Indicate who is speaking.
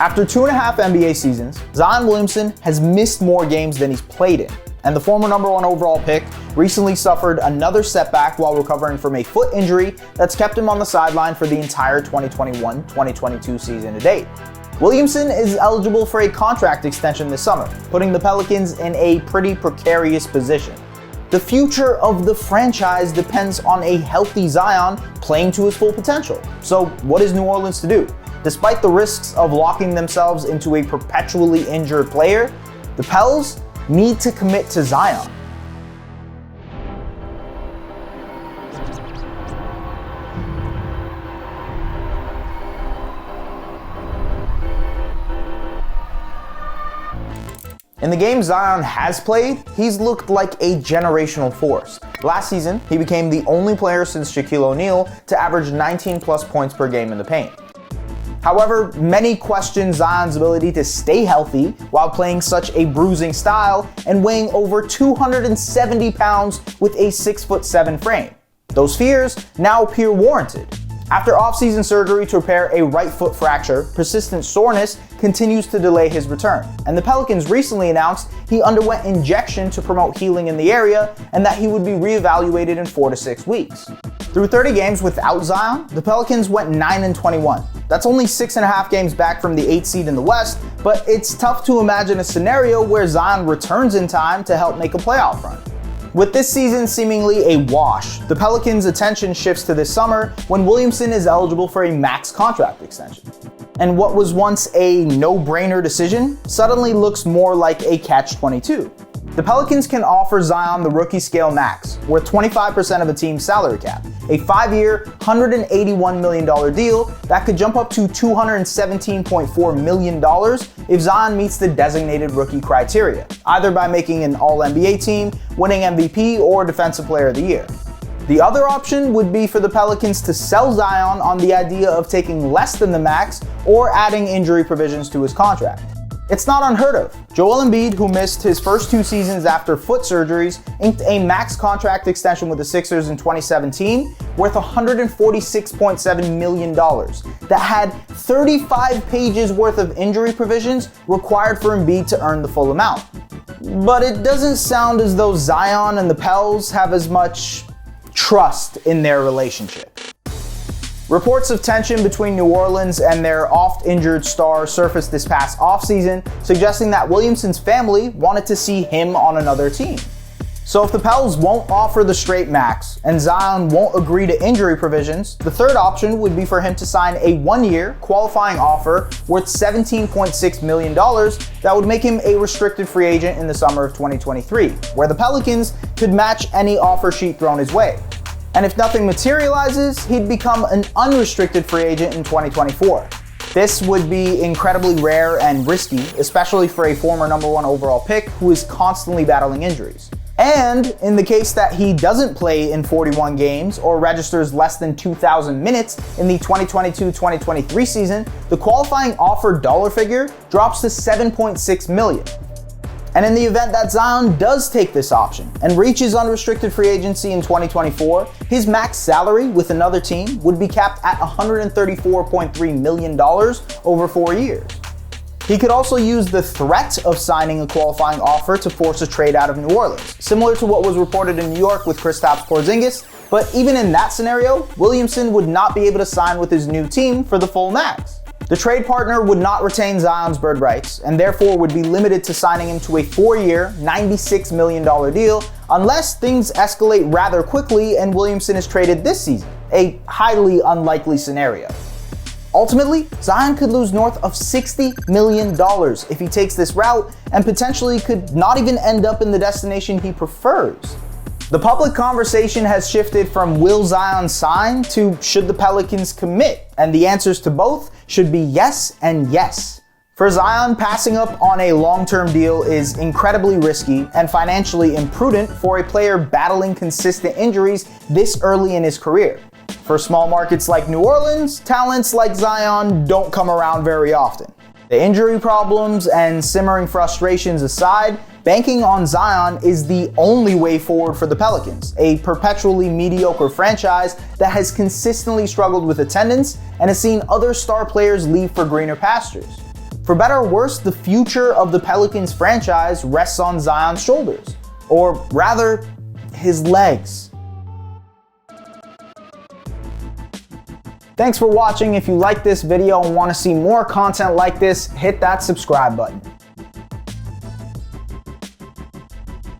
Speaker 1: After 2.5 NBA seasons, Zion Williamson has missed more games than he's played in, and the former #1 overall pick recently suffered another setback while recovering from a foot injury that's kept him on the sideline for the entire 2021-2022 season to date. Williamson is eligible for a contract extension this summer, putting the Pelicans in a pretty precarious position. The future of the franchise depends on a healthy Zion playing to his full potential. So what is New Orleans to do? Despite the risks of locking themselves into a perpetually injured player, the Pels need to commit to Zion. In the games Zion has played, he's looked like a generational force. Last season, he became the only player since Shaquille O'Neal to average 19 plus points per game in the paint. However, many question Zion's ability to stay healthy while playing such a bruising style and weighing over 270 pounds with a 6'7" frame. Those fears now appear warranted. After off-season surgery to repair a right foot fracture, persistent soreness continues to delay his return, and the Pelicans recently announced he underwent injection to promote healing in the area and that he would be reevaluated in 4 to 6 weeks. Through 30 games without Zion, the Pelicans went 9-21. That's only 6.5 games back from the 8th seed in the West, but it's tough to imagine a scenario where Zion returns in time to help make a playoff run. With this season seemingly a wash, the Pelicans' attention shifts to this summer when Williamson is eligible for a max contract extension. And what was once a no-brainer decision suddenly looks more like a catch-22. The Pelicans can offer Zion the rookie scale max, worth 25% of a team's salary cap, a 5-year, $181 million deal that could jump up to $217.4 million if Zion meets the designated rookie criteria, either by making an All-NBA team, winning MVP, or Defensive Player of the Year. The other option would be for the Pelicans to sell Zion on the idea of taking less than the max or adding injury provisions to his contract. It's not unheard of. Joel Embiid, who missed his first 2 seasons after foot surgeries, inked a max contract extension with the Sixers in 2017 worth $146.7 million that had 35 pages worth of injury provisions required for Embiid to earn the full amount. But it doesn't sound as though Zion and the Pels have as much trust in their relationship. Reports of tension between New Orleans and their oft-injured star surfaced this past offseason, suggesting that Williamson's family wanted to see him on another team. So if the Pels won't offer the straight max and Zion won't agree to injury provisions, the third option would be for him to sign a 1-year qualifying offer worth $17.6 million that would make him a restricted free agent in the summer of 2023, where the Pelicans could match any offer sheet thrown his way. And if nothing materializes, he'd become an unrestricted free agent in 2024. This would be incredibly rare and risky, especially for a former #1 overall pick who is constantly battling injuries. And in the case that he doesn't play in 41 games or registers less than 2,000 minutes in the 2022-2023 season, the qualifying offer dollar figure drops to $7.6 million. And in the event that Zion does take this option and reaches unrestricted free agency in 2024, his max salary with another team would be capped at $134.3 million over 4 years. He could also use the threat of signing a qualifying offer to force a trade out of New Orleans, similar to what was reported in New York with Kristaps Porzingis, but even in that scenario, Williamson would not be able to sign with his new team for the full max. The trade partner would not retain Zion's bird rights and therefore would be limited to signing him to a 4-year, $96 million deal unless things escalate rather quickly and Williamson is traded this season, a highly unlikely scenario. Ultimately, Zion could lose north of $60 million if he takes this route and potentially could not even end up in the destination he prefers. The public conversation has shifted from will Zion sign to should the Pelicans commit, and the answers to both should be yes and yes. For Zion, passing up on a long-term deal is incredibly risky and financially imprudent for a player battling consistent injuries this early in his career. For small markets like New Orleans, talents like Zion don't come around very often. The injury problems and simmering frustrations aside, banking on Zion is the only way forward for the Pelicans, a perpetually mediocre franchise that has consistently struggled with attendance and has seen other star players leave for greener pastures. For better or worse, the future of the Pelicans franchise rests on Zion's shoulders, or rather, his legs. Thanks for watching. If you like this video and want to see more content like this, hit that subscribe button.